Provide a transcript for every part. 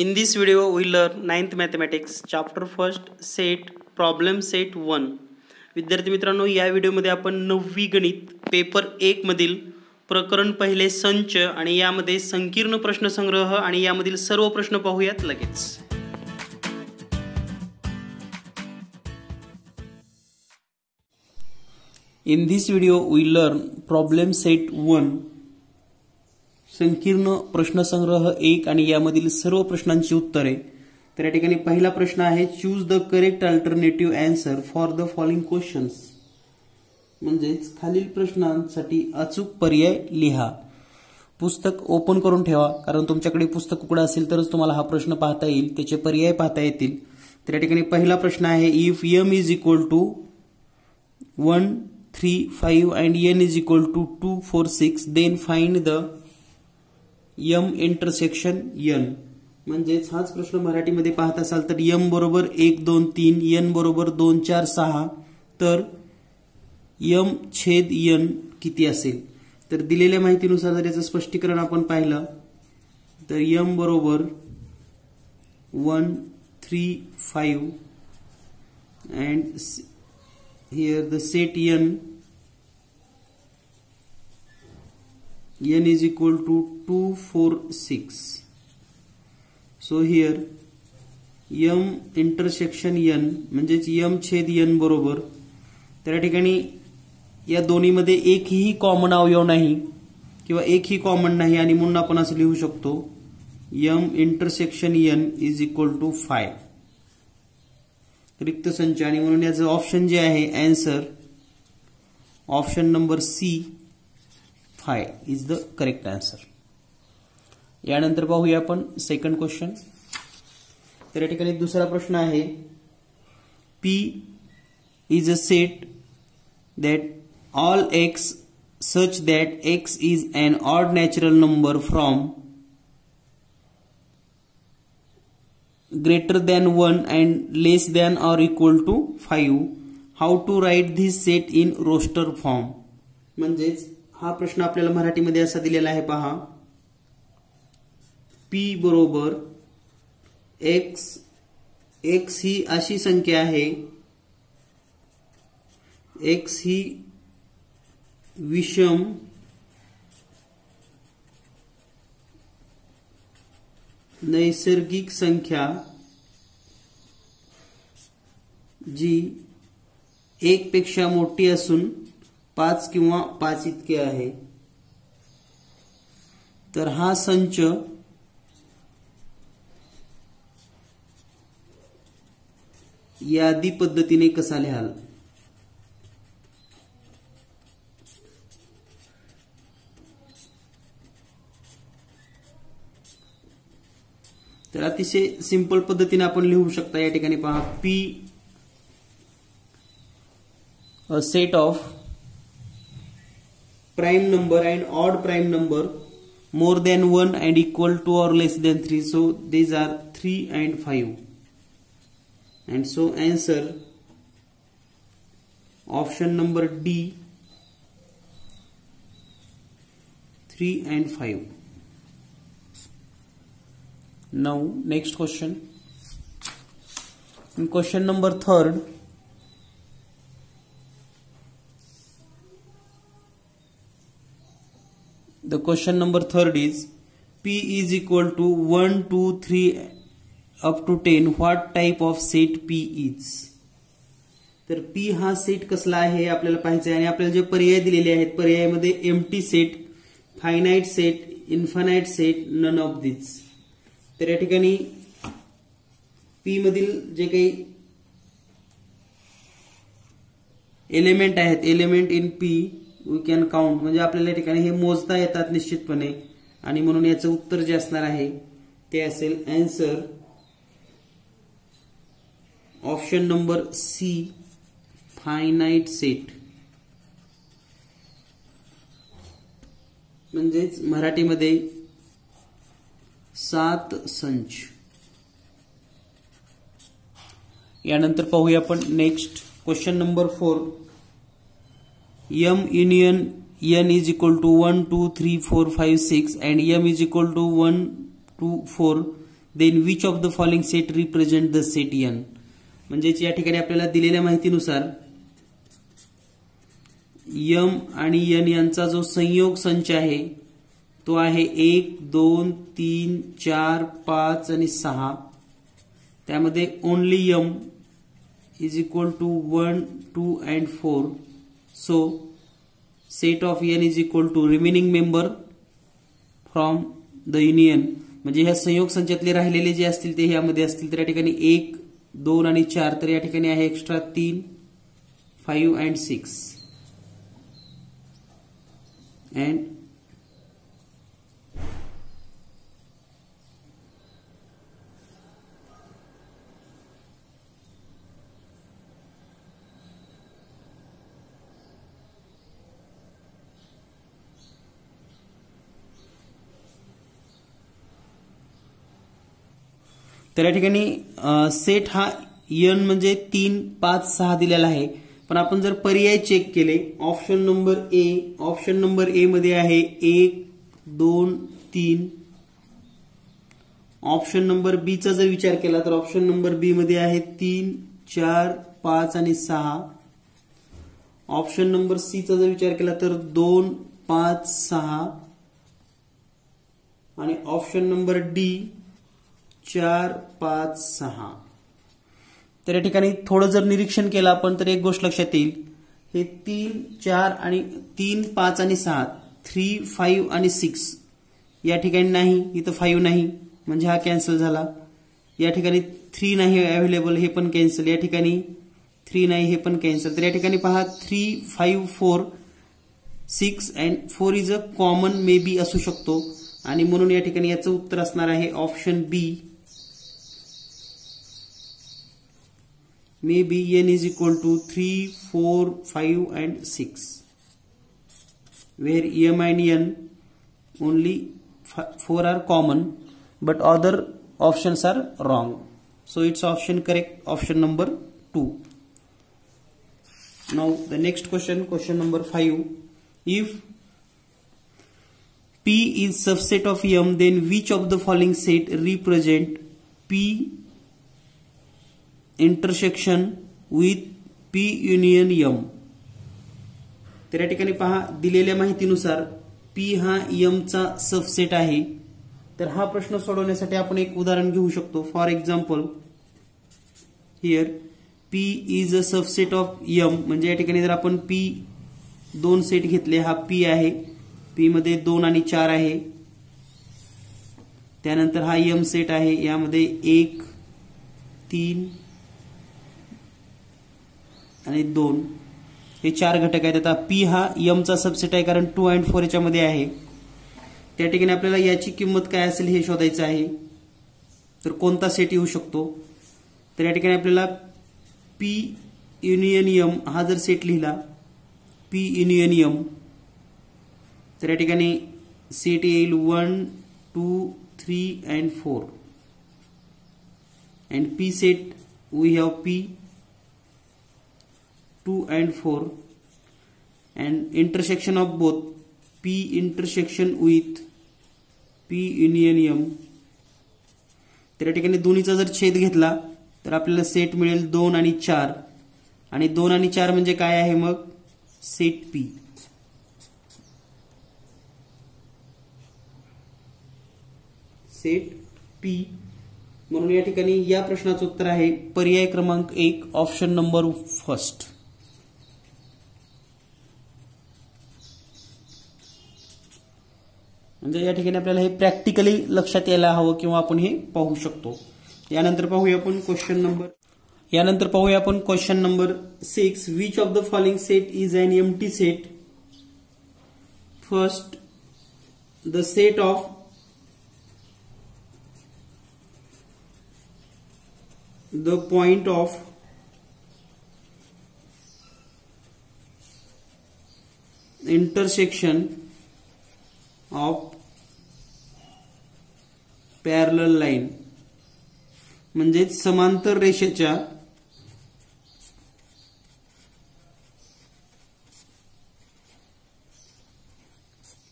In this video, we learn 9th mathematics chapter first set problem set 1. विद्यार्थी मित्रांनो, या व्हिडिओमध्ये आपण 9वी गणित पेपर 1 मधील प्रकरण पहिले संच आणि यामध्ये संकीर्ण प्रश्नसंग्रह आणि यामधील सर्व प्रश्न पाहूयात लगेच. In this video, we learn problem set 1. संकीर्ण प्रश्नसंग्रह 1 आणि यामधील सर्व प्रश्नांची उत्तरे. तर या ठिकाणी पहिला प्रश्न आहे choose the correct alternative answer for the following questions. म्हणजे खालील प्रश्नांसाठी अचूक पर्याय लिहा. पुस्तक ओपन करून ठेवा, कारण तुमच्याकडे पुस्तक उघडं असेल तरच तुम्हाला हा प्रश्न पाहता येईल, त्याचे पर्याय पाहता येतील. तर या ठिकाणी पहिला प्रश्न आहे if m is equal to 1 3 5 and n is equal to 2 4 6 then find the m intersection n. म्हणजेच हाच प्रश्न मराठीमध्ये पाहत असाल तर m बरोबर 1 2 3 n बरोबर 2 4 6 तर m छेद n किती असेल. तर दिलेल्या माहितीनुसार जर याचं स्पष्टीकरण आपण पाहिलं तर m बरोबर 1 3 5 and here the set n is equal to 2 4 6. so here m intersection n म्हणजेच m छेद n बरोबर. तर या ठिकाणी या दोन्हीमध्ये एकही कॉमन अवयव नाही किंवा एकही कॉमन नाही आणि म्हणून आपण असं लिहू शकतो m intersection n is equal to 5 रिक्त संच. आणि म्हणून याचं ऑप्शन जे आहे answer option number C 5 is the correct answer. यानंतर पाहूया आपण सेकंड क्वेश्चन. तर या ठिकाणी दुसरा प्रश्न आहे P is a set that all x such that x is an odd natural number from greater than 1 and less than or equal to 5. How to write this set in roster form. म्हणजेच हा प्रश्न आपल्याला मराठीमध्ये असा दिलेला आहे पहा. P बरोबर x ही अशी संख्या आहे, x ही विषम नैसर्गिक संख्या जी 1 पेक्षा मोठी असून 5 किंवा 5 इतके आहे. तर हा संच यादी पद्धतीने कसा लिहाल. तर अतिशय सिंपल पद्धतीने आपण लिहू शकता. या ठिकाणी पहा P a set of prime number and odd prime number more than 1 and equal to or less than 3. so these are 3 and 5 and so answer option number D 3 and 5. Now next question. In question number 3rd, the question number 3rd is P is equal to 1 2 3 up to 10. what type of set P is. तर P हा set कसला आहे हे आपल्याला पाहायचं आहे आणि आपल्याला जे पर्याय दिलेले आहेत पर्यायामध्ये empty set, finite set, infinite set, none of this. तर या ठिकाणी P मधील जे काही एलिमेंट आहेत, element in P we can count, म्हणजे आपल्याला या ठिकाणी हे मोजता येतात निश्चितपणे आणि म्हणून याचं उत्तर जे असणार आहे ते असेल answer option number C finite set. म्हणजेच मराठीमध्ये 7 संच. यानंतर पाहूया आपण next question number 4. m union n is equal to 1 2 3 4 5 6 and m is equal to 1 2 4 then which of the following set represent the set N. म्हणजेच या ठिकाणी आपल्याला दिलेल्या माहितीनुसार यम आणि एन यांचा जो संयोग संच आहे तो आहे 1, 2, 3, 4, 5 आणि 6. त्यामध्ये only M is equal to 1, 2 and 4. So set of N is equal to remaining member from the union. म्हणजे ह्या संयोग संचातले राहिलेले जे असतील ते ह्यामध्ये असतील. तर या ठिकाणी 1, 2 आणि 4. तर या ठिकाणी आहे एक्स्ट्रा 3, 5 अँड 6 अँड तर या ठिकाणी सेट हा एन म्हणजे 3, 5, 6 दिलेला आहे. पण आपण जर पर्याय चेक केले ऑप्शन नंबर ए मध्ये आहे 1, 2, 3. ऑप्शन नंबर बी चा जर विचार केला तर ऑप्शन नंबर बी मध्ये आहे 3, 4, 5 आणि 6. ऑप्शन नंबर सी चा जर विचार केला तर 2, 5, 6 आणि ऑप्शन नंबर डी 4, 5, 6. तर या ठिकाणी थोडं जर निरीक्षण केलं आपण तर एक गोष्ट लक्षात येईल. हे 3, 4 आणि 3, 5 आणि 6, 3, 5 आणि 6 या ठिकाणी नाही. इथं 5 नाही म्हणजे हा कॅन्सल झाला. या ठिकाणी 3 नाही अवेलेबल, हे पण कॅन्सल. या ठिकाणी 3 नाही, हे पण कॅन्सल. तर या ठिकाणी पहा 3, 5, 4, 6 and 4 is a common may be असू शकतो. आणि म्हणून या ठिकाणी याचं उत्तर असणार आहे option B. Maybe n is equal to 3, 4, 5 and 6, where m and n only 4 are common but other options are wrong. So its option correct, option number 2. Now the next question number 5. If P is subset of M, then which of the following set represent P intersection with P union M. तर या ठिकाणी पहा दिलेल्या माहितीनुसार P हा M चा subset आहे. तर हा प्रश्न सोडवण्यासाठी आपण एक उदाहरण घेऊ शकतो. For example here P is a subset of M. म्हणजे या ठिकाणी जर आपण P 2 सेट घेतले, हा P आहे. P मध्ये 2 आणि 4 आहे. त्यानंतर हा M सेट आहे, यामध्ये 1, 3 आणि 2 हे 4 घटक आहेत. आता P हा M चा सबसेट आहे कारण 2 आणि 4 याच्यामध्ये आहे. त्या ठिकाणी आपल्याला याची किंमत काय असेल हे शोधायचं आहे. तर कोणता सेट येऊ शकतो? तर या ठिकाणी आपल्याला P युनियन M हा जर सेट लिहिला, P युनियन M, तर या ठिकाणी सेट येईल 1, 2, 3 and 4. And P set we have P 2 and 4 and intersection of both P intersection with P union M. तर या ठिकाणी दोन्हीचा जर छेद घेतला तर आपल्याला सेट मिळेल 2 आणि 4. आणि 2 आणि 4 म्हणजे काय आहे मग? Set P. Set P. म्हणून या ठिकाणी या प्रश्नाचं उत्तर आहे पर्याय क्रमांक 1, ऑप्शन नंबर फर्स्ट. म्हणजे या ठिकाणी आपल्याला हे प्रॅक्टिकली लक्षात यायला हवं किंवा आपण हे पाहू शकतो. यानंतर पाहूया आपण question number 6. Which of the following set is an empty set? First, the set of the point of intersection of parallel line. म्हणजे समांतर रेषेच्या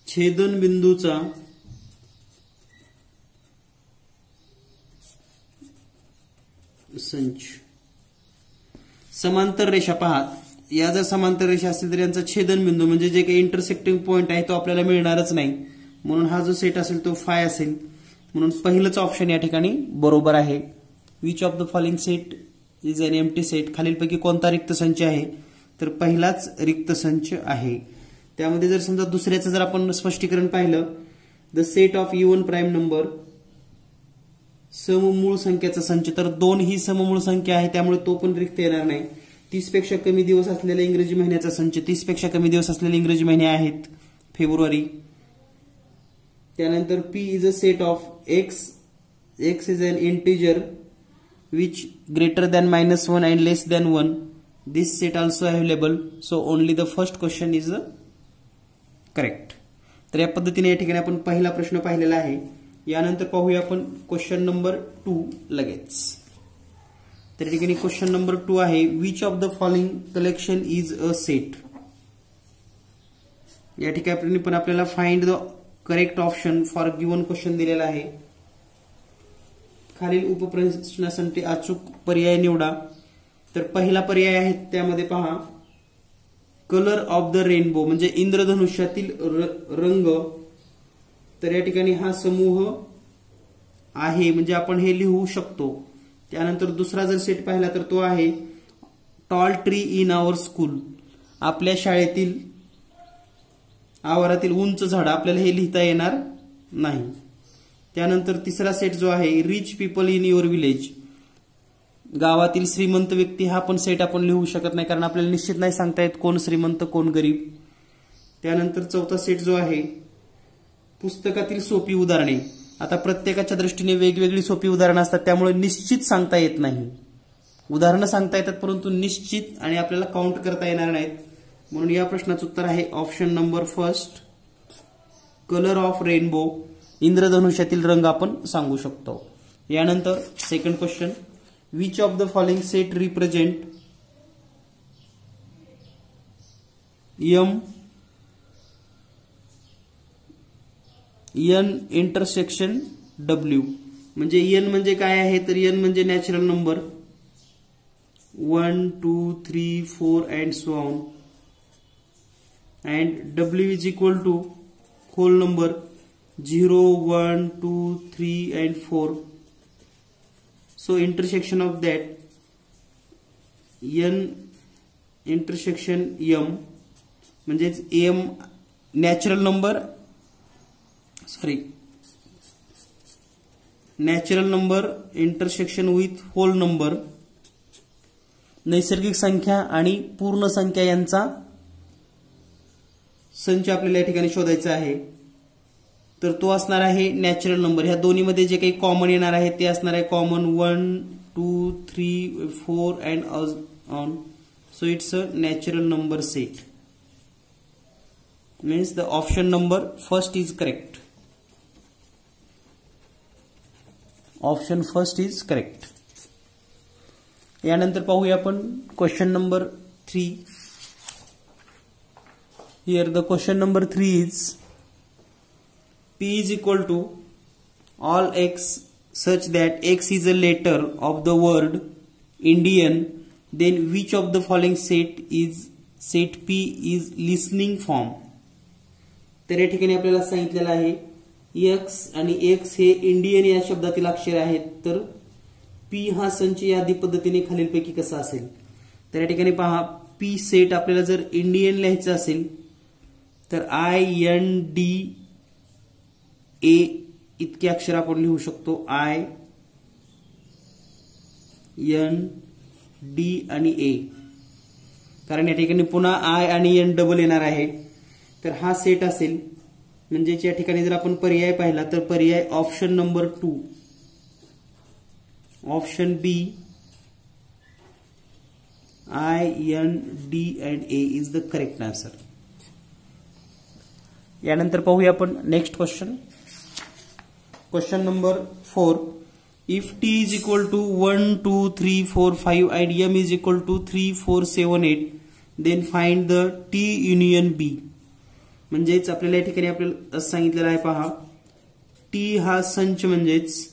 छेदन बिंदूचा संच. समांतर रेषा पहा, या जर समांतर रेषा असतील तर यांचा छेदनबिंदू म्हणजे जे काही इंटरसेक्टिंग पॉइंट आहे तो आपल्याला मिळणारच नाही, म्हणून हा जो सेट असेल तो फाय असेल. म्हणून पहिलंच ऑप्शन या ठिकाणी बरोबर आहे. Which of the following set is an empty set. खालीलपैकी कोणता रिक्त संच आहे, तर पहिलाच रिक्त संच आहे. त्यामध्ये जर समजा दुसऱ्याचं जर आपण स्पष्टीकरण पाहिलं, the set of even prime number, सममूळ संख्येचा संच, तर 2 ही सममूळ संख्या आहे त्यामुळे तो पण रिक्त येणार नाही. 30 पेक्षा कमी दिवस असलेल्या इंग्रजी महिन्याचा संच, 30 पेक्षा कमी दिवस असलेले इंग्रजी महिने आहेत फेब्रुवारी. त्यानंतर P is a set of X, X is an integer which greater than -1 and less than 1. This set also available, so only the first question is correct. तर या पद्धतीने या ठिकाणी आपण पहिला प्रश्न पाहिलेला आहे. यानंतर पाहूया आपण क्वेश्चन नंबर 2 लगेच. तर या ठिकाणी क्वेश्चन नंबर 2 आहे, which of the following collection is a set. या ठिकाणी पण आपल्याला find the correct option for given question दिलेला आहे. खालील उपप्रश्नासाठी अचूक पर्याय निवडा. तर पहिला पर्याय आहे त्यामध्ये पहा, कलर ऑफ द रेनबो म्हणजे इंद्रधनुष्यातील रंग. तर या ठिकाणी हा समूह आहे म्हणजे आपण हे लिहू शकतो. त्यानंतर दुसरा जर सेट पाहिला तर तो आहे tall tree in our school. आपल्या शाळेतील आवारातील उंच झाड, आपल्याला हे लिहिता येणार नाही. त्यानंतर तिसरा सेट जो आहे rich people in your village, गावातील श्रीमंत व्यक्ती, हा पण सेट आपण लिहू शकत नाही कारण आपल्याला निश्चित नाही सांगता येत कोण श्रीमंत कोण गरीब. त्यानंतर चौथा सेट जो आहे पुस्तकातील सोपी उदाहरणे. आता प्रत्येकाच्या दृष्टीने वेगवेगळी सोपी उदाहरणं असतात त्यामुळे निश्चित सांगता येत नाही. उदाहरणं सांगता येतात परंतु निश्चित आणि आपल्याला काउंट करता येणार नाहीत. म्हणून या प्रश्नाचं उत्तर आहे option number first, colour of rainbow, इंद्रधनुष्यातील रंग आपण सांगू शकतो. यानंतर second question, which of the following set represent N intersection W. म्हणजे एन म्हणजे काय आहे, तर एन म्हणजे natural number 1 2 3 4 and so on, and W is equal to whole number 0 1 2 3 and 4. So intersection of that n intersection m म्हणजेच m natural number intersection with whole number, नैसर्गिक संख्या आणि पूर्ण संख्या यांचा संच आपल्याला या ठिकाणी शोधायचा आहे. तर तो असणार आहे नॅचरल नंबर. ह्या दोन्हीमध्ये जे काही कॉमन येणार आहे ते असणार आहे common 1 2 3 4 and on. So it's a natural number set. Means the option number first is correct. Option first is correct. यानंतर पाहूया आपण question number 3. Here the question number 3 is P is equal to all x such that x is a letter of the word Indian, then which of the following set P is listening form. तर या ठिकाणी आपल्याला सांगितलेलं आहे x आणि x हे Indian या शब्दातील अक्षर आहेत. तर P हा संच यादी पद्धतीने खालीलपैकी कसा असेल. तर या ठिकाणी पहा, P सेट आपल्याला जर इंडियन लिहायचं असेल तर IND ए इतके अक्षर आपण लिहू शकतो. IND आणि ए, कारण या ठिकाणी पुन्हा I आणि N डबल येणार आहे. तर हा सेट असेल म्हणजे या ठिकाणी जर आपण पर्याय पाहिला तर पर्याय option number 2, option B IND and A is the correct answer. यानंतर पाहूया आपण next question. Question number 4. If t is equal to 1 2 3 4 5 and m is equal to 3 4 7 8, then find the t union b. म्हणजेच आपल्याला या ठिकाणी आपल्याला सांगितलेलं आहे पहा, t हा संच म्हणजेच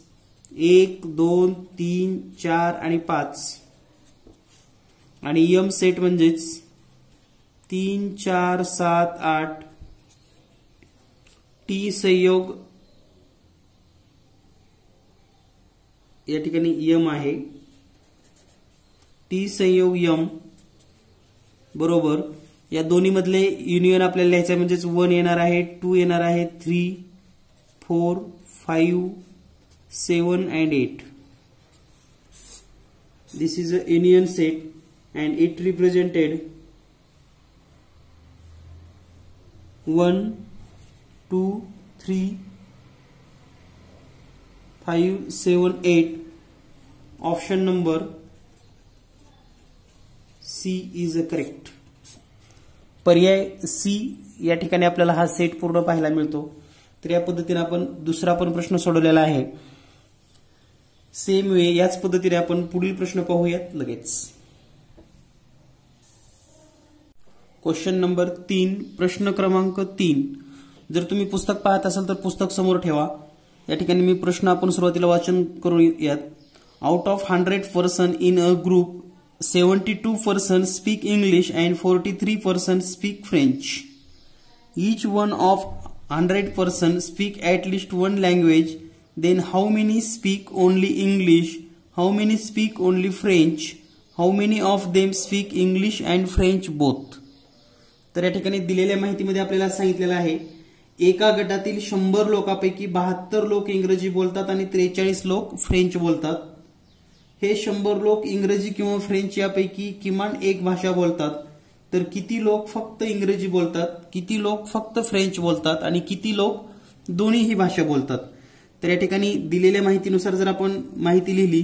1 2 3 4 आणि 5 आणि यम सेट म्हणजेच 3 4 7 8 टी संयोग या ठिकाणी यम आहे, टी संयोग यम बरोबर या दोन्ही मधले युनियन आपल्याला लिहायचं म्हणजेच 1 येणार आहे, 2 येणार आहे, 3 4 5 7 and 8. This is a union set and it represented 1 2 3 5 7 8. Option number C is correct. पर्याय सी या ठिकाणी आपल्याला हा सेट पूर्ण पाहायला मिळतो. तर या पद्धतीने आपण दुसरा पण प्रश्न सोडवलेला आहे. सेम वे याच पद्धतीने आपण पुढील प्रश्न पाहूयात लगेच. क्वेश्चन नंबर 3, प्रश्न क्रमांक 3. जर तुम्ही पुस्तक पाहत असाल तर पुस्तक समोर ठेवा. या ठिकाणी मी प्रश्न आपण सुरुवातीला वाचन करूयात. Out of 100 person in a group 72 persons speak English and 43 persons speak French. Each one of 100 persons speak at least one language. Then how many speak only English? How many speak only French? How many of them speak English and French both? तर या ठिकाणी दिलेल्या माहितीमध्ये आपल्याला सांगितलेलं आहे एका गटातील 100 लोकांपैकी 72 लोक इंग्रजी बोलतात आणि 43 लोक फ्रेंच बोलतात. हे 100 लोक इंग्रजी किंवा फ्रेंच यापैकी किमान एक भाषा बोलतात. तर किती लोक फक्त इंग्रजी बोलतात, किती लोक फक्त फ्रेंच बोलतात आणि किती लोक दोन्हीही भाषा बोलतात. तर या ठिकाणी दिलेल्या माहितीनुसार जर आपण माहिती लिहिली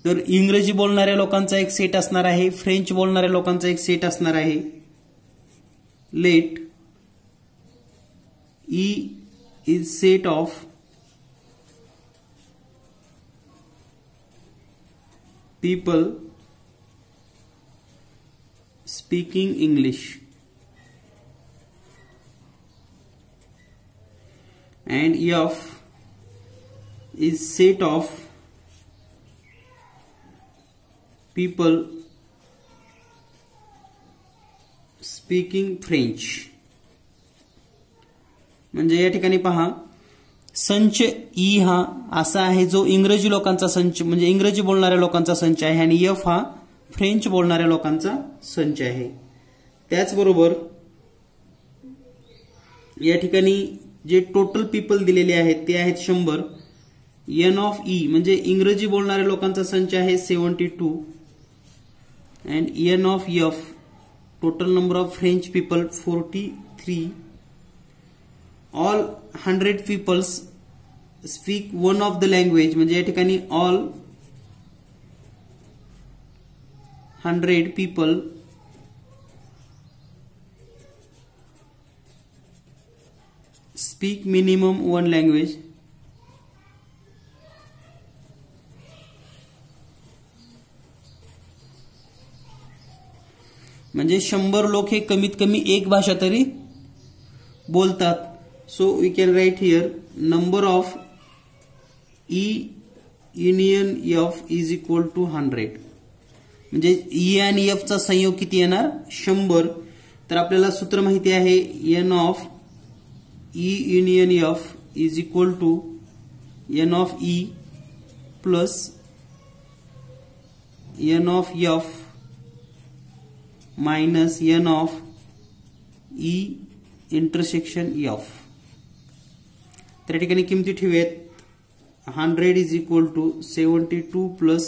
तर इंग्रजी बोलणाऱ्या लोकांचा एक सेट असणार आहे, फ्रेंच बोलणाऱ्या लोकांचा एक सेट असणार आहे. Let E is set of people speaking English and F is set of people speaking French. म्हणजे या ठिकाणी पहा संच ई हा असा आहे जो इंग्रजी लोकांचा संच म्हणजे इंग्रजी बोलणाऱ्या लोकांचा संच आहे आणि एफ हा फ्रेंच बोलणाऱ्या लोकांचा संच आहे. त्याचबरोबर या ठिकाणी जे टोटल पीपल दिलेले आहेत ते आहेत 100. एन ऑफ ई म्हणजे इंग्रजी बोलणाऱ्या लोकांचा संच आहे 72 and N of F total number of French people 43. All 100 peoples speak one of the language म्हणजे या ठिकाणी all 100 people speak minimum one language. म्हणजे 100 लोक हे कमीत कमी एक भाषा तरी बोलतात. So we can write here number of E union F is equal to 100. म्हणजे E आणि F चा संयोग किती येणार 100. तर आपल्याला सूत्र माहिती आहे N of E union F is equal to N of E plus N of F minus N of E intersection F. तर या ठिकाणी किमती ठेवूयात. 100 is equal to 72 plus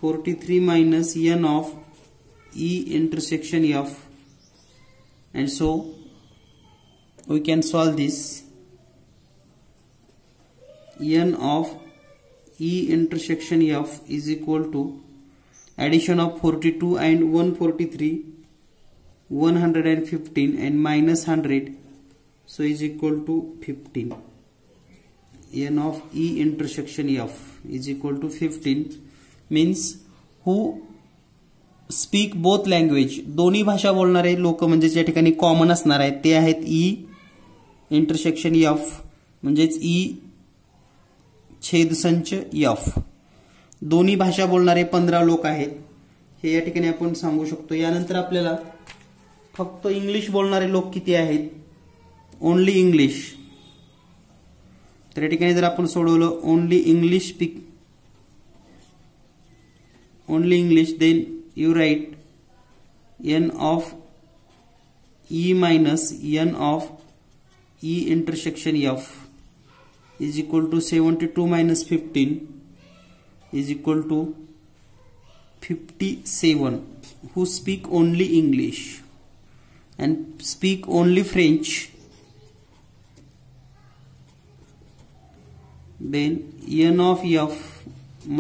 43 minus N of E intersection F, and so we can solve this. N of E intersection F is equal to addition of 42 and 143 115 and minus 100, so is equal to 15. N of E intersection F is equal to 15 means who speak both language. दोन्ही भाषा बोलणारे लोक म्हणजे या ठिकाणी common असणार आहेत ते आहेत E intersection F म्हणजेच ई छेदसंच एफ. दोन्ही भाषा बोलणारे 15 लोक आहेत हे या ठिकाणी आपण सांगू शकतो. यानंतर आपल्याला फक्त इंग्लिश बोलणारे लोक किती आहेत, ओनली इंग्लिश. तर या ठिकाणी जर आपण सोडवलं only English then you write n of e minus n of e intersection f is equal to 72 minus 15 is equal to 57. Who speak only English and speak only French, then n of f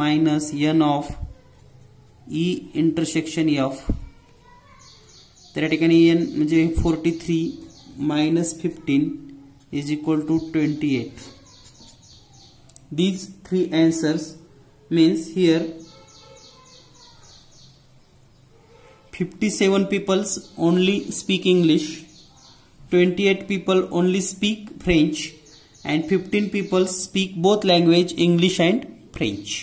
minus n of e intersection f. तर या ठिकाणी n म्हणजे 43 minus 15 is equal to 28. These three answers means here 57 people only speak English, 28 people only speak French, and 15 people speak both language English and French.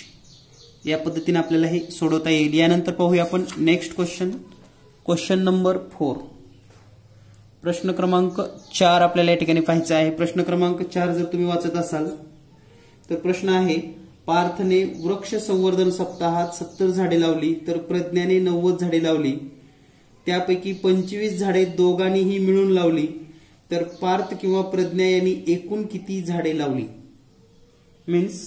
या पद्धतीने आपल्याला हे सोडवता येईल. यानंतर पाहूया आपण नेक्स्ट क्वेश्चन नंबर 4. प्रश्न क्रमांक 4 आपल्याला या ठिकाणी पाहायचा आहे. प्रश्न क्रमांक 4 जर तुम्ही वाचत असाल तर प्रश्न आहे, पार्थने वृक्ष संवर्धन सप्ताहात 70 झाडे लावली तर प्रज्ञाने 90 झाडे लावली. त्यापैकी 25 झाडे दोघांनीही मिळून लावली तर पार्थ किंवा प्रज्ञा यांनी एकूण किती झाडे लावली. Means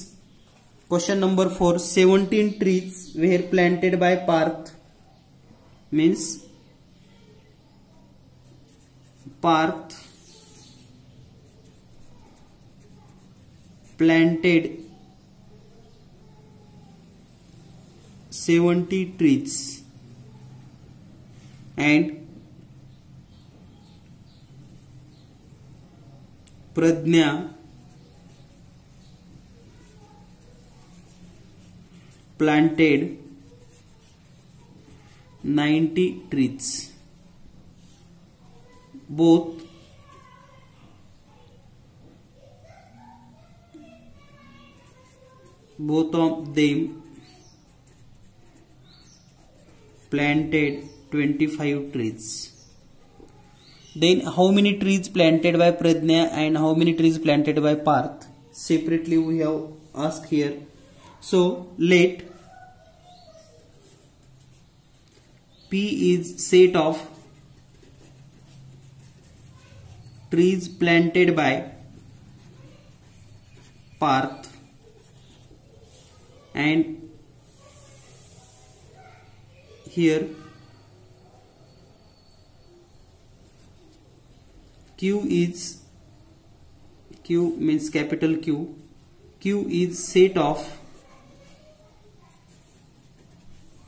question number 4, 17 trees were planted by Parth. Means Parth planted 70 trees and Pradnya planted 90 trees. Both of them planted 25 trees. Then how many trees planted by Pradnya and how many trees planted by Parth? Separately we have asked here. So let P is set of trees planted by Parth and here Q means capital Q. Q is set of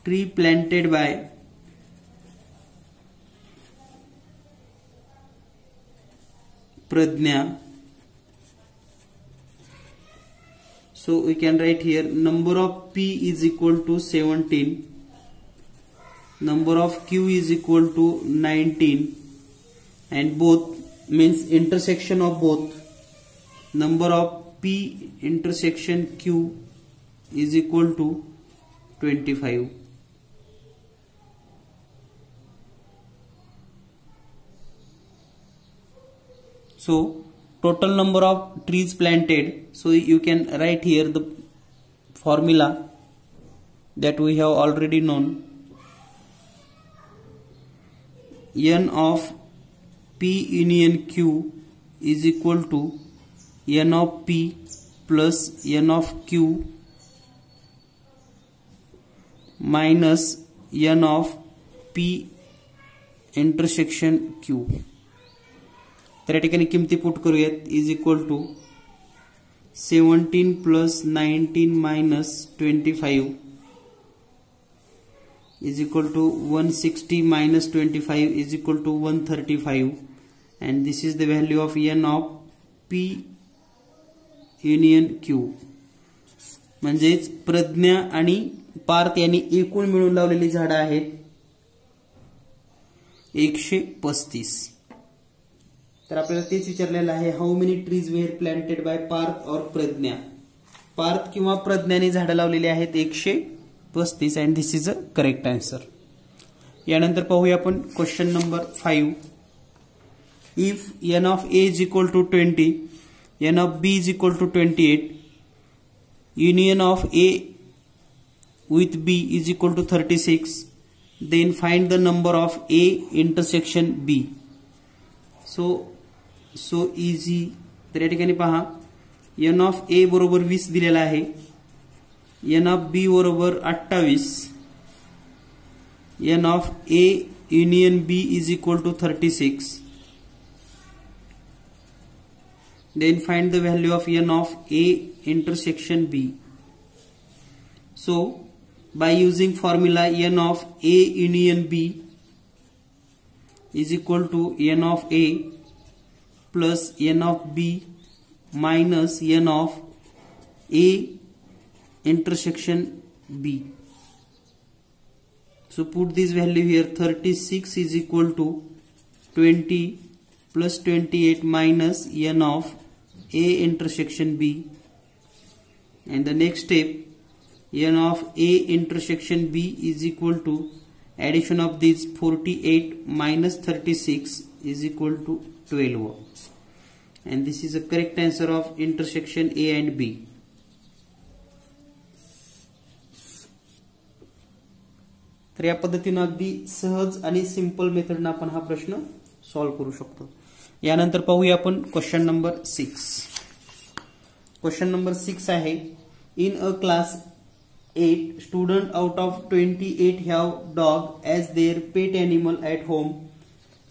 tree planted by Pradnya. So we can write here number of P is equal to 17, number of Q is equal to 19, and both means intersection of both, number of P intersection Q is equal to 25. So total number of trees planted, so you can write here the formula that we have already known. N of P union Q is equal to N of P plus N of Q minus N of P intersection Q. तर या ठिकाणी किमती put करूयात. Is equal to 17 plus 19 minus 25 is equal to 160 minus 25 is equal to 135, and this is the value of n of P union Q. म्हणजेच प्रज्ञा आणि पार्थ यांनी एकूण मिळून लावलेली झाडं आहेत 135. तर आपल्याला तेच विचारलेलं आहे, how many trees were planted by Parth और प्रज्ञा. पार्थ किंवा प्रज्ञाने झाडं लावलेली आहेत 135 and this is a correct answer. यानंतर पाहूया आपण question number 5. If n of a is equal to 20, n of b is equal to 28, union of a with b is equal to 36, then find the number of a intersection b. so easy. तर या ठिकाणी पहा, n of a बरोबर 20 दिलेला आहे, n of b बरोबर 28, n of a union b is equal to 36. Then find the value of n of a intersection b. So by using formula n of a union b is equal to n of a plus n of b minus n of a intersection b. So put this value here, 36 is equal to 20 plus 28 minus n of a intersection b, and the next step, n of a intersection b is equal to addition of these 48 minus 36 is equal to 12, and this is a correct answer of intersection a and b. तर या पद्धतीने अगदी सहज आणि simple मेथडने आपण हा प्रश्न solve करू शकतो. यानंतर पाहूया आपण क्वेश्चन नंबर 6. क्वेश्चन नंबर 6 आहे, in a class 8 student out of 28 have dog as their pet animal at home,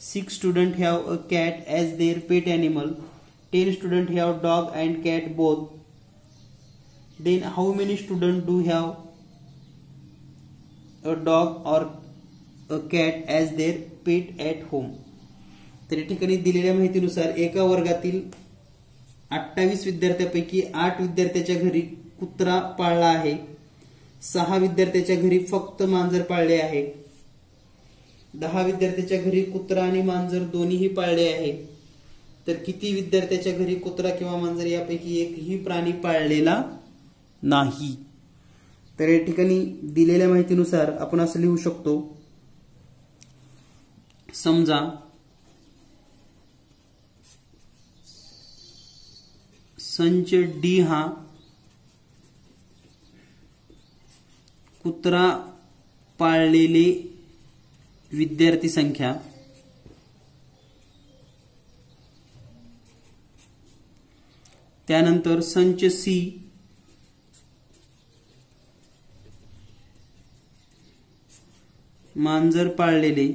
6 student have a cat as their pet animal, 10 student have dog and cat both, then how many student do have a dog or a cat as their pet at home. तर या ठिकाणी दिलेल्या माहितीनुसार एका वर्गातील 28 विद्यार्थ्यांपैकी 8 विद्यार्थ्यांच्या घरी कुत्रा पाळला आहे, 6 विद्यार्थ्यांच्या घरी फक्त मांजर पाळले आहे, 10 विद्यार्थ्यांच्या घरी कुत्रा आणि मांजर दोन्हीही पाळले आहे. तर किती विद्यार्थ्यांच्या घरी कुत्रा किंवा मांजर यापैकी एकही प्राणी पाळलेला नाही. तर या ठिकाणी दिलेल्या माहितीनुसार आपण असं लिहू शकतो, समजा संच डी हा कुत्रा पाळलेले विद्यार्थी संख्या, त्यानंतर संच सी मांजर पाळलेले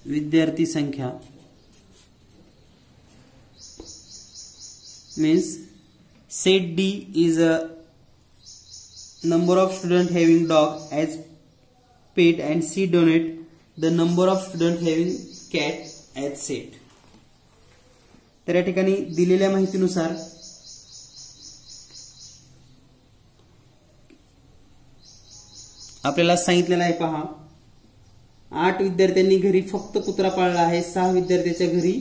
विद्यार्थी संख्या, means set D is a number of students having dog as pet and C denote the number of students having cat as set. तर या ठिकाणी दिलेल्या माहितीनुसार आपल्याला सांगितलेलं आहे, पहा 8 विद्यार्थ्यांनी घरी फक्त कुत्रा पाळला आहे, 6 विद्यार्थ्यांच्या घरी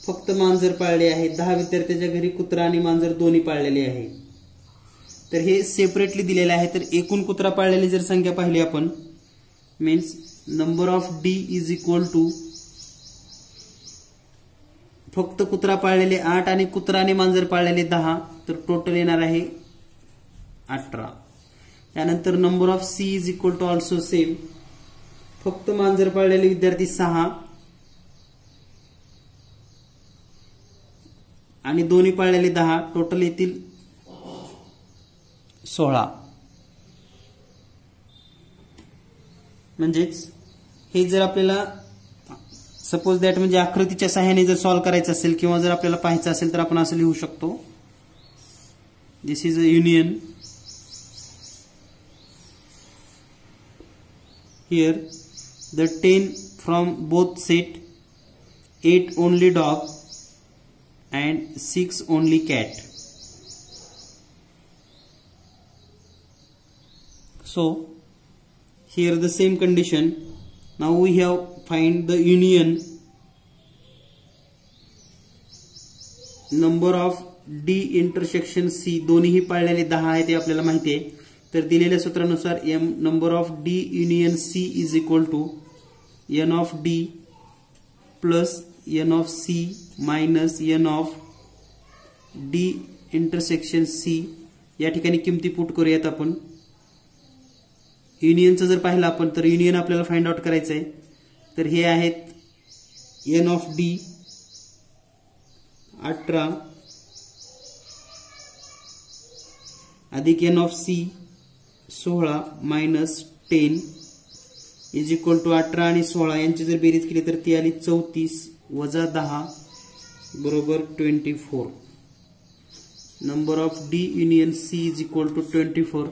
फक्त मांजर पाळले आहे, 10 विद्यार्थ्यांच्या घरी कुत्रा आणि मांजर दोन्ही पाळलेले आहे. तर हे सेपरेटली दिलेले आहे. तर एकूण कुत्रा पाळलेली जर संख्या पाहिली आपण, means number of D is equal to फक्त कुत्रा पाळलेले 8 आणि कुत्रा आणि मांजर पाळलेले 10, तर टोटल येणार आहे 18. त्यानंतर number of C is equal to also same, फक्त मांजर पाळलेले विद्यार्थी 6 आणि दोन्ही पाळलेले 10, टोटल येतील 16. म्हणजेच हे जर आपल्याला सपोज दॅट म्हणजे आकृतीच्या सहाय्याने जर सॉल्व्ह करायचं असेल किंवा जर आपल्याला पाहायचं असेल तर आपण असं लिहू शकतो, this is a union. Here the 10 from both set, 8 only dog and 6 only cat. So here the same condition, now we have find the union number of D intersection C, दोन्हीही पाळलेले 10 आहेत हे आपल्याला माहिती आहे. तर दिलेल्या सूत्रानुसार M number of D union C is equal to N of D plus N of C minus N of D intersection C. या ठिकाणी किमती पुट करूयात आपण. युनियनचं जर पाहिलं आपण तर युनियन आपल्याला फाइंड आउट करायचं आहे. तर हे आहेत एन ऑफ डी 18 अधिक N of C 16 minus 10 is equal to 18 आणि 16 यांची जर बेरीज केली तर ती आली 34 वजा 10 बरोबर 24. Number of D union C is equal to 24.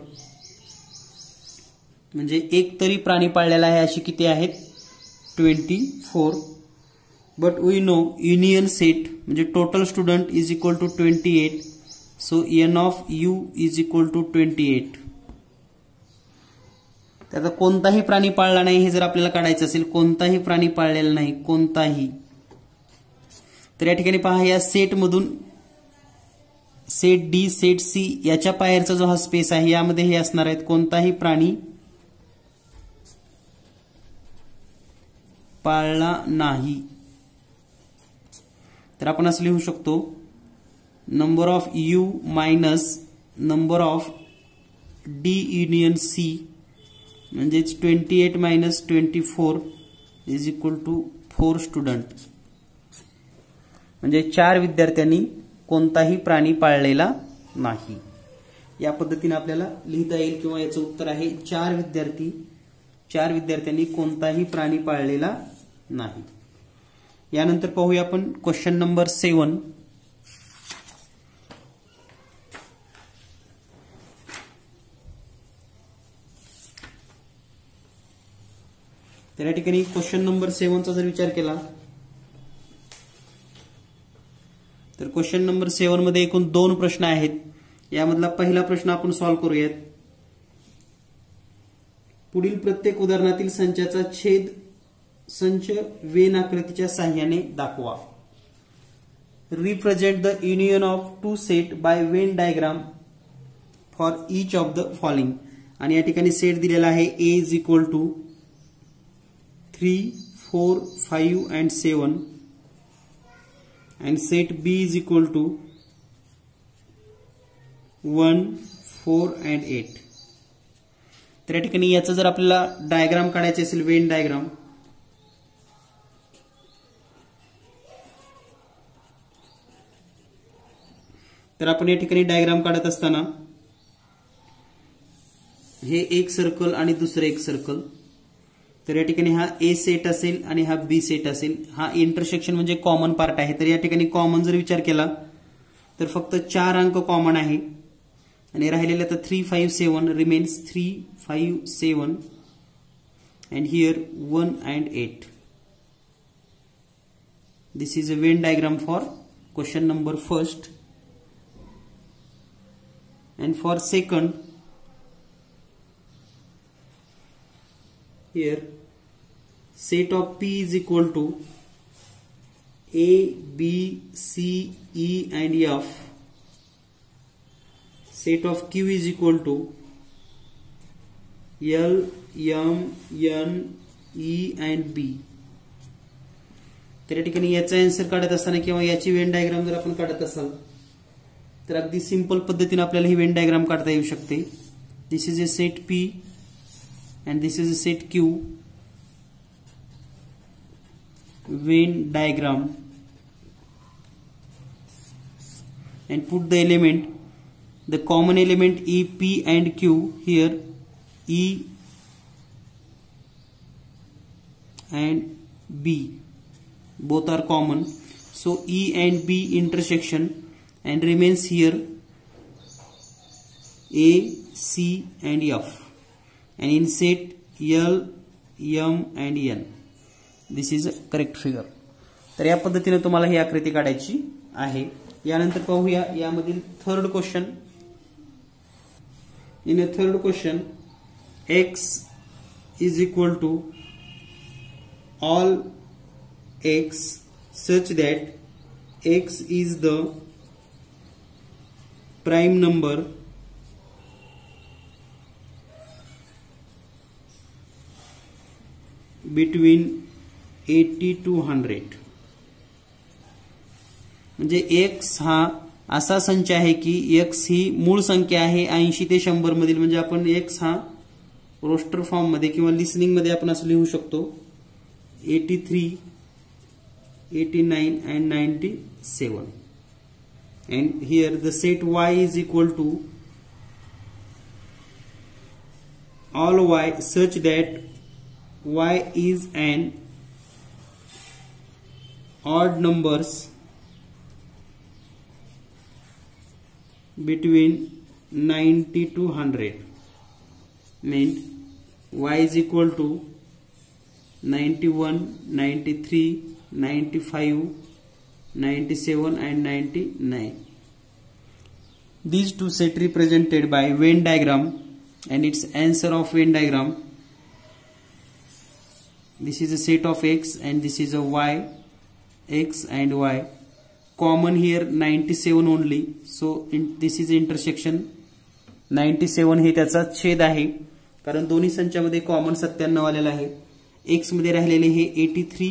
म्हणजे एक तरी प्राणी पाळलेला आहे अशी किती आहेत 24. But we know union set म्हणजे total student is equal to 28. So N of U is equal to 28. त्याचा कोणताही प्राणी पाळला नाही हे जर आपल्याला काढायचं असेल, कोणताही प्राणी पाळलेला नाही कोणताही, तर या ठिकाणी पहा या सेटमधून सेट डी सेट सी याच्या बाहेरचा जो हा स्पेस आहे यामध्ये हे असणार आहेत कोणताही प्राणी पाळला नाही. तर आपण असं लिहू शकतो number of U minus number of D union C म्हणजेच 28 minus 24 is equal to 4 student. म्हणजे 4 विद्यार्थ्यांनी कोणताही प्राणी पाळलेला नाही. या पद्धतीने आपल्याला लिहिता येईल किंवा याचं उत्तर आहे 4 विद्यार्थ्यांनी कोणताही प्राणी पाळलेला नाही. यानंतर पाहूया आपण क्वेश्चन नंबर 7. तर या ठिकाणी क्वेश्चन नंबर 7चा जर विचार केला तर क्वेश्चन नंबर 7 मध्ये एकूण 2 प्रश्न आहेत. यामधला पहिला प्रश्न आपण सॉल्व्ह करूयात. पुढील प्रत्येक उदाहरणातील संचाचा छेद संच वेन आकृतीच्या साहाय्याने दाखवा. Represent the union of 2 set by Venn diagram for each of the following. आणि या ठिकाणी सेट दिलेला आहे A is equal to 3, 4, 5 and 7 and set B is equal to 1, 4 and 8. तर या ठिकाणी याचा जर आपल्याला डायग्राम काढायचे असेल वेन डायग्राम, तर आपण या ठिकाणी डायग्राम काढत असताना हे एक सर्कल आणि दुसरे एक सर्कल, तर या ठिकाणी हा ए सेट असेल आणि हा बी सेट असेल. हा इंटरसेक्शन म्हणजे कॉमन पार्ट आहे. तर या ठिकाणी कॉमन जर विचार केला तर फक्त 4 अंक कॉमन आहे आणि राहिलेले आता 3, 5, 7 remains 3, 5, 7 and here 1 and 8. This is a Venn diagram for question number 1st. And for second, here set of P is equal to A, B, C, E and F. Set of Q is equal to L, M, N, E and B. तर या ठिकाणी याचा answer काढत असताना किंवा याची Venn diagram जर आपण काढत असाल तर अगदी सिंपल पद्धतीने आपल्याला ही वेन डायग्राम काढता येऊ शकते. This is a set P and this is a set Q. Venn diagram and put the element, the common element E, P and Q. Here E and B both are common, so E and B intersection and remains here A, C and F. And in set L, M and N. This is a correct figure. तर या पद्धतीने तुम्हाला ही आकृती काढायची आहे. यानंतर पाहूया यामधील third question. In a third question x is equal to all x such that x is the prime number between 80 to 100. म्हणजे x हा असा संच आहे की x ही मूळ संख्या आहे 80 ते 100 मधील. म्हणजे आपण x हा रोस्टर फॉर्म मध्ये किंवा लिसनिंग मध्ये आपण असं लिहू शकतो 83, 89 and 97. And here the set y is equal to all y such that y is an odd numbers between 90 to 100. Means y is equal to 91, 93, 95, 97 and 99. These two set represented by Venn diagram and its answer of Venn diagram. This is a set of x and this is a y, x and y. Common here 97 only. So this is intersection. 97 हे त्याचा छेद आहे कारण दोन्ही संचामध्ये common 97 आलेला आहे. x मध्ये राहिलेले हे 83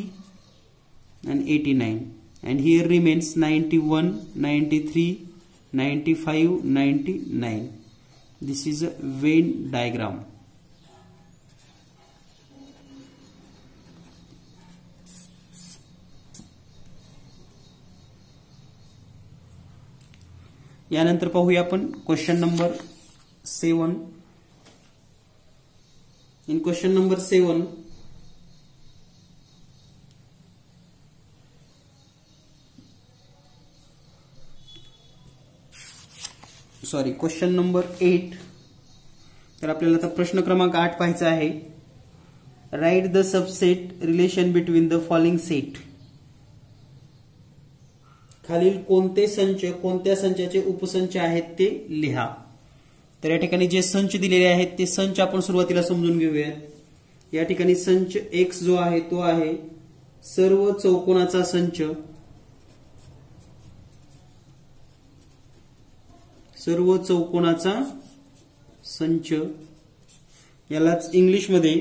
and 89 and here remains 91, 93, 95, 99. This is a Venn diagram. यानंतर पाहूया आपण question number 7. In question number 7, question number 8. तर आपल्याला आता प्रश्न क्रमांक 8 पाहायचा आहे. Right the subset relation between the following set. खालील कोणते संच कोणत्या संचाचे उपसंच आहेत ते लिहा. तर या ठिकाणी जे संच दिलेले आहेत ते संच आपण सुरुवातीला समजून घेऊयात. या ठिकाणी संच x जो आहे तो आहे सर्व चौकोनाचा संच. सर्व चौकोनाचा संच यालाच इंग्लिश मध्ये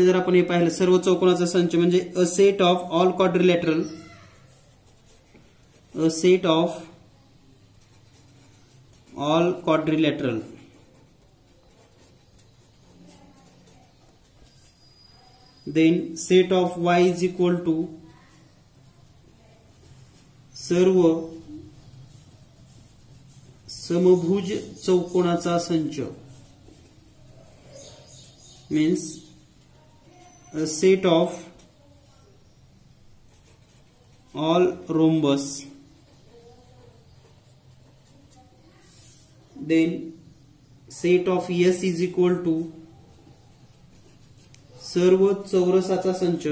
जर आपण हे पाहिलं सर्व चौकोनाचा संच म्हणजे a set of all quadrilateral, a set of all quadrilateral then set of y is equal to सर्व समभुज चौकोनाचा संच means a set of all rhombus. Then set of S is equal to सर्व चौरसाचा संच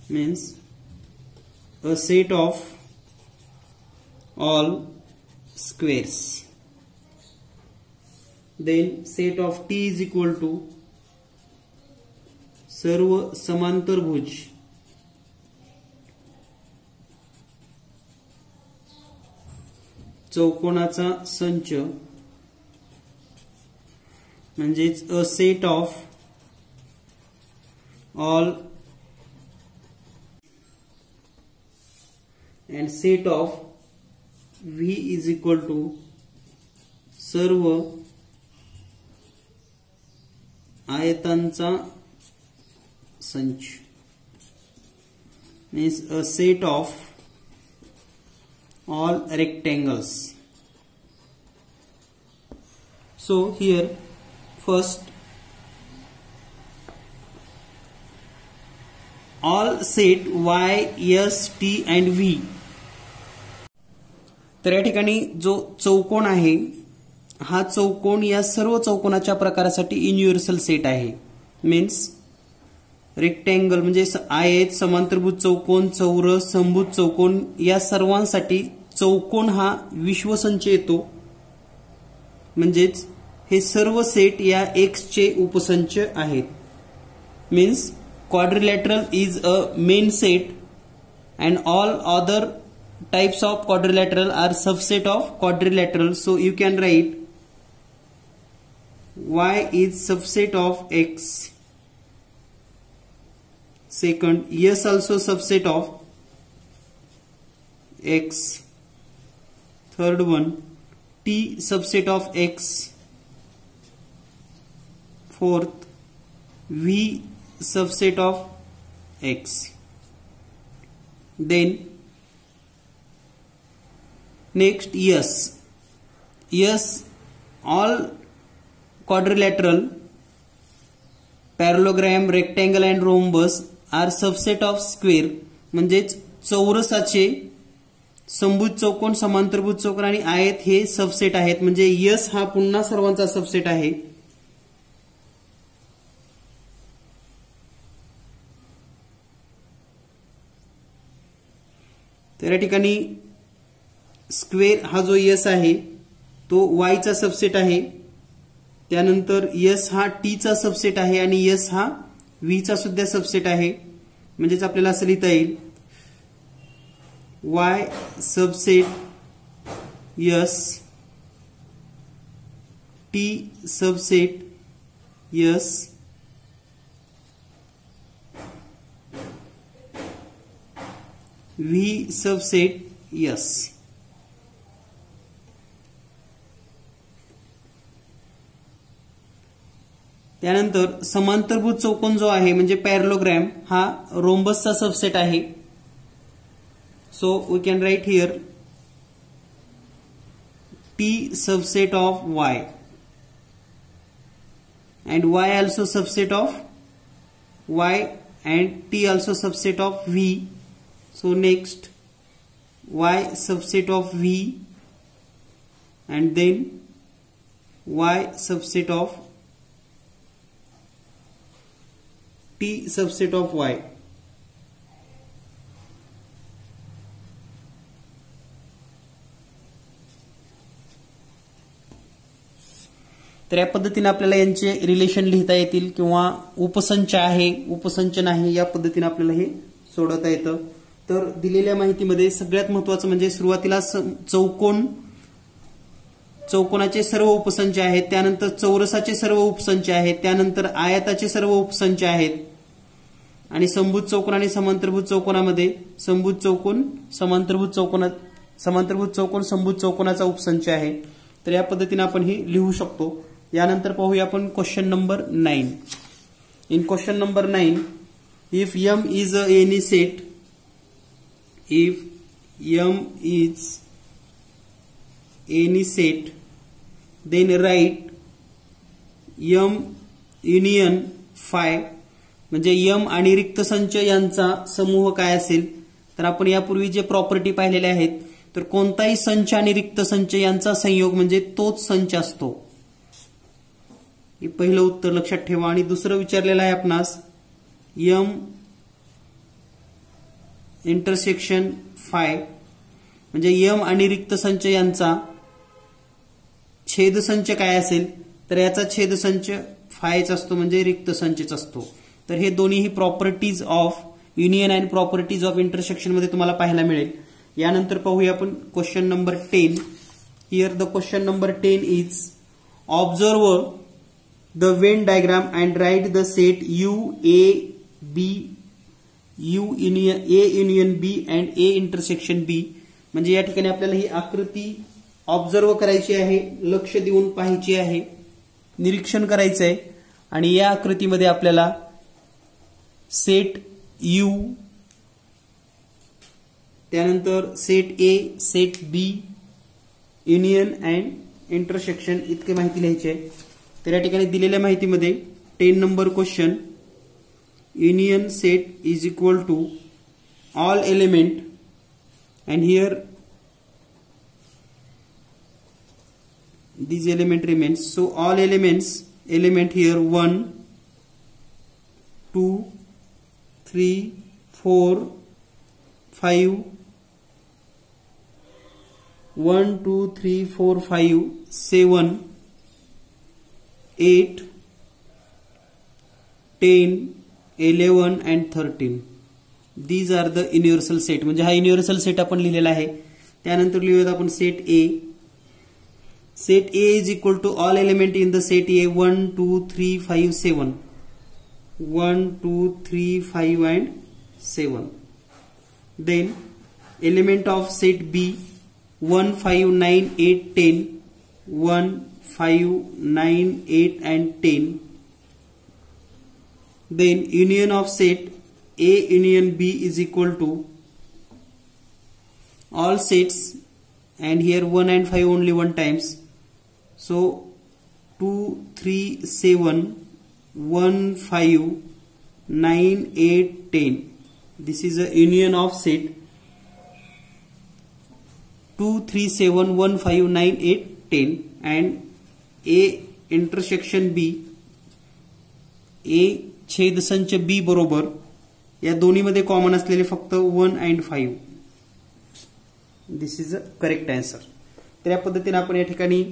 means a set of all squares. Then set of T is equal to सर्व समांतरभुज चौकोनाचा संच म्हणजेच a set of all and set of V is equal to सर्व आयतांचा संच means a set of all rectangles. So here first all set y, s, t and v. तर या ठिकाणी जो चौकोन आहे हा चौकोन या सर्व चौकोनाच्या प्रकारासाठी युनिव्हर्सल सेट आहे. मीन्स रेक्टँगल म्हणजे आयत, समांतरभुज चौकोन, चौरस, समभुज चौकोन या सर्वांसाठी चौकोन हा विश्वसंच येतो. म्हणजेच हे सर्व सेट या X चे उपसंच आहेत. Means quadrilateral is a main set and all other types of quadrilateral are subset of quadrilateral. So you can write Y is subset of X. Second, S also subset of X. Third one, T subset of X. Fourth, V subset of X. Then next S. S all quadrilateral, parallelogram, rectangle and rhombus are subset of square. म्हणजेच चौरसाचे समभुज चौकोन, समांतरभुज चौकोन आणि आयत हे subset आहेत. म्हणजे S हा पुन्हा सर्वांचा सबसेट आहे. तर या ठिकाणी स्क्वेअर हा जो S आहे तो Y चा सबसेट आहे. त्यानंतर S हा T चा सबसेट आहे आणि S हा V चा सुद्धा सबसेट आहे. म्हणजेच आपल्याला असं लिहिता येईल Y subset S, T subset S, V subset S. त्यानंतर समांतरभुज चौकोन जो आहे म्हणजे पॅरलोग्रॅम हा रोम्बसचा सबसेट आहे. So we can write here T subset of Y and Y also subset of Y and T also subset of V. So next Y subset of V and then Y subset of T subset of Y. तर या पद्धतीने आपल्याला यांचे relation लिहिता येतील किंवा उपसंच आहे, उपसंच नाही या पद्धतीने आपल्याला हे सोडवता येतं. तर दिलेल्या माहितीमध्ये सगळ्यात महत्त्वाचं म्हणजे सुरुवातीला चौकोनाचे सर्व उपसंच आहेत, त्यानंतर चौरसाचे सर्व उपसंच आहेत, त्यानंतर आयताचे सर्व उपसंच आहेत आणि समभुज चौकोन आणि समांतरभुज चौकोनामध्ये समभुज चौकोन समांतरभुज चौकोन समभुज चौकोनाचा उपसंच आहे. तर या पद्धतीने आपण हे लिहू शकतो. यानंतर पाहूया आपण question number 9. In question number 9, if M is any set, if M is any set, then write M union phi. म्हणजे M आणि रिक्त संच यांचा समूह काय असेल तर आपण यापूर्वी जे प्रॉपर्टी पाहिलेले आहेत तर कोणताही संच आणि रिक्त संच यांचा संयोग म्हणजे तोच संच असतो. हे पहिलं उत्तर लक्षात ठेवा. आणि दुसरं विचारलेलं आहे आपणास M इंटरसेक्शन फाय म्हणजे M आणि रिक्त संच यांचा छेदसंच काय असेल तर याचा छेदसंच फायच असतो म्हणजे रिक्त संचच असतो. तर हे दोन्ही properties of union and properties of intersection मध्ये तुम्हाला पाहायला मिळेल. यानंतर पाहूया आपण question number 10. Here the question number 10 is observe the Venn diagram and right the set U A B U union A union B and A intersection B. म्हणजे या ठिकाणी आपल्याला ही आकृती ऑब्झर्व करायची आहे, लक्ष देऊन पाहायची आहे, निरीक्षण करायचं आहे आणि या आकृतीमध्ये आपल्याला सेट U, त्यानंतर set A, set B, union and intersection इतके माहिती लिहायची आहे. तर या ठिकाणी दिलेल्या माहितीमध्ये 10 number question, union set is equal to all element and here these element remains. So all element here 1, 2 3 4 5 1 2 3 4 5 7 8 10 11 and 13. These are the universal set. म्हणजे हा युनिव्हर्सल सेट आपण लिहिलेला आहे. त्यानंतर लिहूयात आपण set A. Set A is equal to all element in the set A 1 2 3 5 7. 1 2 3 5 and 7. Then element of set B 1 5 9 8 10. 1 5 9 8 and 10. Then union of set A union B is equal to all sets, and here 1 and 5 only one times. So 2 3 7 1 5 9 8 10. This is a union of set 2 3 7 1 5 9 8 10 and A intersection B. A छेद संच B बरोबर या दोन्ही मध्ये common असलेले फक्त 1 and 5. This is a correct answer. तर या पद्धतीने आपण या ठिकाणी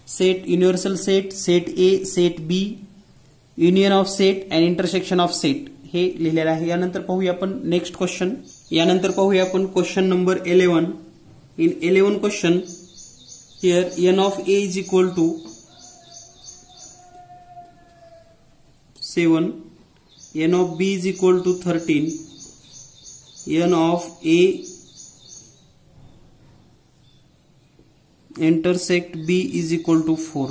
set, universal set, set A, set B, union of set and intersection of set हे लिहिलेलं आहे. यानंतर पाहूया आपण नेक्स्ट क्वेश्चन. यानंतर पाहूया आपण question number 11. In 11 question here n of a is equal to 7, n of b is equal to 13, n of a intersect B is equal to 4.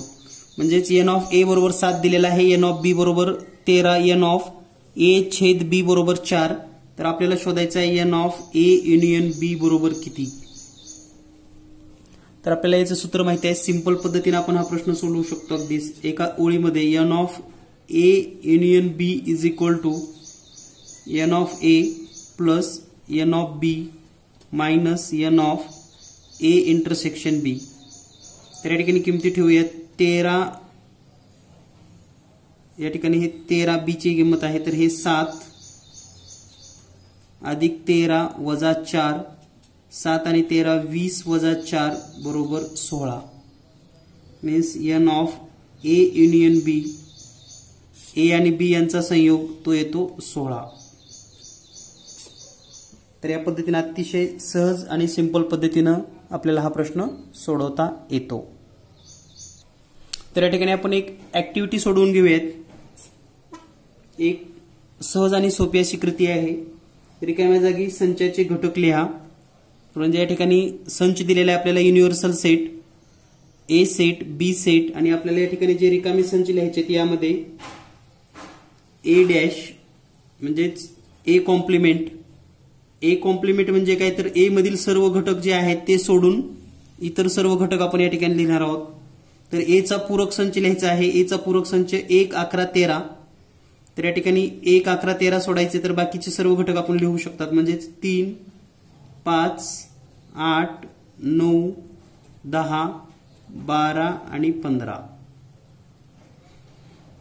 म्हणजेच एन ऑफ ए बरोबर 7 दिलेला आहे, एन ऑफ बी बरोबर 13, N of ए छेद बी बरोबर 4. तर आपल्याला शोधायचं आहे एन ऑफ ए युनियन बी बरोबर किती. तर आपल्याला याचं सूत्र माहिती आहे. सिंपल पद्धतीने आपण हा प्रश्न सोडवू शकतो. अगदीच एका ओळीमध्ये N of A union B is equal to N of A plus N of B minus N of A intersection B. तर या ठिकाणी किमती ठेवूयात. 13 या ठिकाणी हे 13 बी ची किंमत आहे, तर हे 7 अधिक 13 वजा 4, 7 आणि 13 20 वजा 4 बरोबर 16. Means N of A union B, A आणि बी यांचा संयोग तो येतो 16. तर या पद्धतीने अतिशय सहज आणि सिंपल पद्धतीनं आपल्याला हा प्रश्न सोडवता येतो. तर या ठिकाणी आपण एक ऍक्टिव्हिटी सोडवून घेऊयात. एक सहज आणि सोपी अशी कृती आहे. रिकाम्या जागी संचाचे घटक लिहा. म्हणजे या ठिकाणी संच दिलेला आहे आपल्याला universal set, A set, B set, आणि आपल्याला या ठिकाणी जे रिकामे संच लिहायचे यामध्ये ए डॅश म्हणजेच ए कॉम्प्लिमेंट. ए कॉम्प्लिमेंट म्हणजे काय, तर ए मधील सर्व घटक जे आहेत ते सोडून इतर सर्व घटक आपण या ठिकाणी लिहिणार आहोत. तर ए चा पूरक संच लिहायचा आहे. ए चा पूरक संच 1 11 13. तर या ठिकाणी 1 11 13 सोडायचे, तर बाकीचे सर्व घटक आपण लिहू शकतात. म्हणजेच 3 5 8 9 10 12 आणि 15.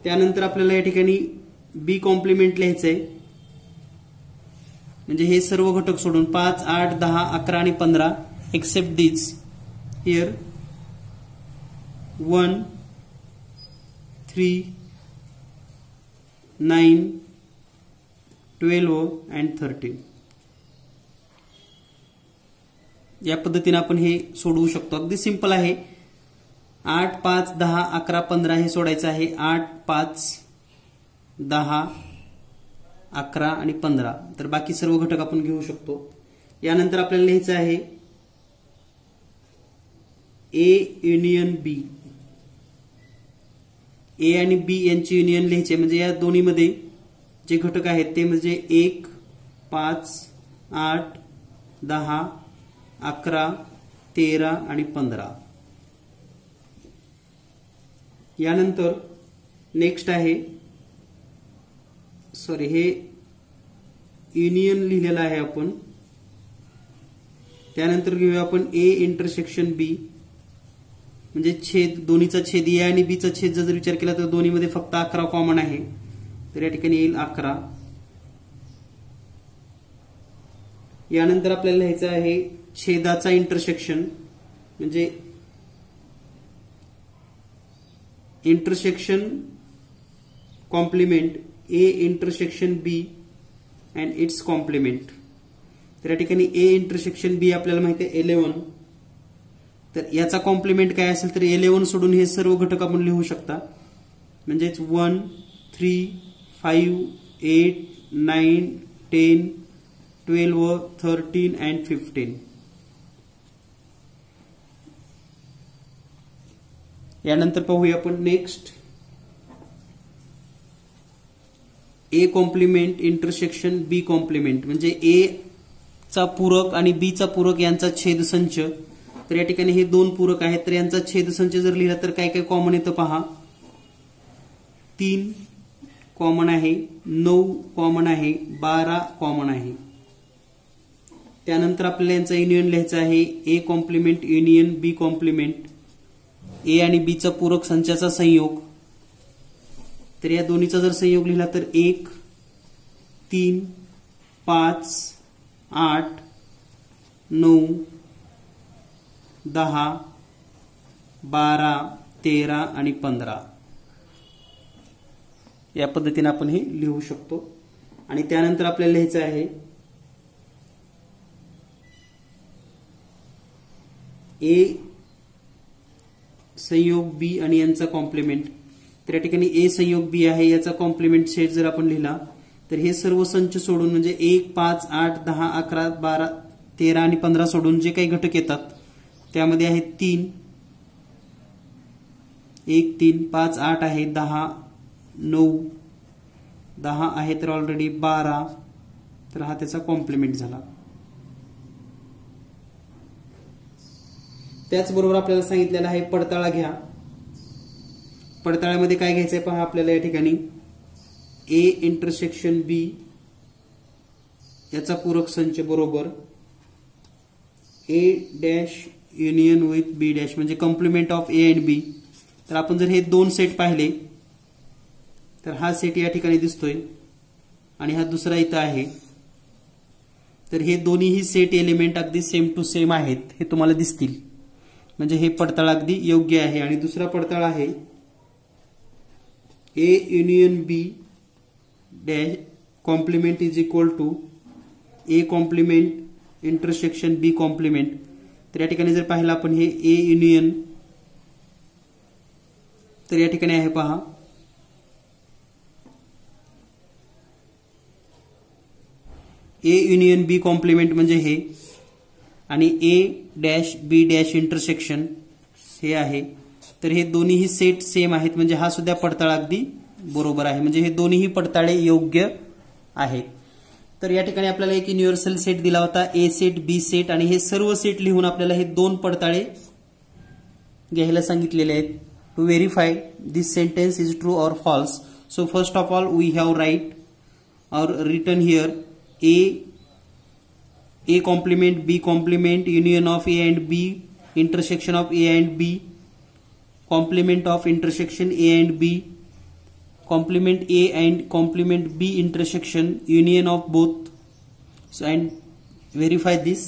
त्यानंतर आपल्याला या ठिकाणी बी कॉम्प्लिमेंट लिहायचंय. म्हणजे हे सर्व घटक सोडून 5 8 10 11 आणि 15 एक्सेप्ट दिस. Here 1 3 9 12 and 13. या पद्धतीने आपण हे सोडवू शकतो. अगदी सिंपल आहे. 8 5 10 11 15 हे सोडायचं आहे. 8 5 10 11 आणि 15. तर बाकी सर्व घटक आपण घेऊ शकतो. यानंतर आपल्याला लिहायचं आहे ए युनियन बी. ए आणि बी यांची युनियन लिहायचे. म्हणजे या दोन्ही मध्ये जे घटक आहेत ते म्हणजे 1 5 8 10 11 13 आणि 15. यानंतर नेक्स्ट आहे, सॉरी हे युनियन लिहिलेलं आहे आपण. त्यानंतर घेऊया आपण ए इंटरसेक्शन बी. म्हणजे छेद, दोन्हीचा छेद ए आणि बी चा छेद जर विचार केला तर दोन्ही मध्ये फक्त 11 कॉमन आहे. तर या ठिकाणी येईल 11. यानंतर आपल्याला लिहायचं आहे छेदाचा इंटरसेक्शन, म्हणजे intersection complement A intersection B and its complement. तर या ठिकाणी ए इंटरसेक्शन बी आपल्याला माहिती आहे 11. तर याचा कॉम्प्लिमेंट काय असेल तर 11 सोडून हे सर्व घटक आपण लिहू शकता, म्हणजेच 1, 3, 5, 8, 9, 10, 12, 13 अँड 15. यानंतर पाहूया आपण next A complement intersection B complement, म्हणजे ए चा पूरक आणि बी चा पूरक यांचा छेदसंच. तर या ठिकाणी हे 2 पूरक आहेत, तर यांचा छेदसंच जर लिहिला तर काय काय कॉमन येतं पहा. 3 कॉमन आहे, 9 कॉमन आहे, 12 कॉमन आहे. त्यानंतर आपल्याला यांचा युनियन लिहायचा आहे A complement union B complement, A आणि बी चा पूरक संचाचा संयोग. तर या दोन्हीचा जर संयोग लिहिला तर 1, 3, 5, 8, 9, 10, 12, 13 आणि 15. या पद्धतीने आपण हे लिहू शकतो. आणि त्यानंतर आपल्याला लिहायचं आहे ए संयोग बी आणि यांचा कॉम्प्लिमेंट. तर या ठिकाणी ए संयोग बी आहे, याचा कॉम्प्लिमेंट सेट जर आपण लिहिला तर हे सर्व संच सोडून, म्हणजे 1, 5, 8, 10, 11, 12, 13 आणि 15 सोडून जे काही घटक येतात त्यामध्ये आहेत 3, 1, 3, 5, 8 आहे, 10, 9, 10 आहे तर ऑलरेडी 12. तर हा त्याचा कॉम्प्लिमेंट झाला. त्याचबरोबर आपल्याला सांगितलेलं आहे पडताळा घ्या. पडताळ्यामध्ये काय घ्यायचंय पहा आपल्याला या ठिकाणी ए इंटरसेक्शन बी याचा पूरक संच बरोबर A dash union with B dash, म्हणजे complement of A and B. तर आपण जर हे 2 सेट पाहिले तर हा सेट या ठिकाणी दिसतोय आणि हा दुसरा इथं आहे. तर हे दोन्हीही सेट एलिमेंट अगदी सेम टू सेम आहेत, हे तुम्हाला दिसतील, म्हणजे हे पडताळ अगदी योग्य आहे. आणि दुसरा पडताळ आहे A union B dash complement is equal to A complement intersection B complement. तर या ठिकाणी जर पाहिलं आपण हे ए युनियन, तर या ठिकाणी आहे पहा ए युनियन बी कॉम्प्लिमेंट म्हणजे हे, आणि A dash B dash intersection हे आहे. तर हे दोन्हीही सेट सेम आहेत, म्हणजे हा सुद्धा पडताळा अगदी बरोबर आहे, म्हणजे हे दोन्हीही पडताळे योग्य आहेत. तर या ठिकाणी आपल्याला एक युनिव्हर्सल सेट दिला होता, ए सेट बी सेट, आणि हे सर्व सेट लिहून आपल्याला हे 2 पडताळे घ्यायला सांगितलेले आहेत. To verify this sentence is true or false. So first of all we have write or written here A complement B complement union of A and B intersection of A and B complement of intersection A and B complement A and complement B intersection union of both. So and verify this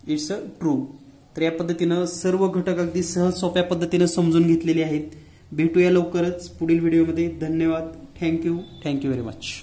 it's a true. तर या पद्धतीनं सर्व घटक अगदी सहज सोप्या पद्धतीने समजून घेतलेले आहेत. भेटूया लवकरच पुढील व्हिडिओमध्ये. धन्यवाद. Thank you very much.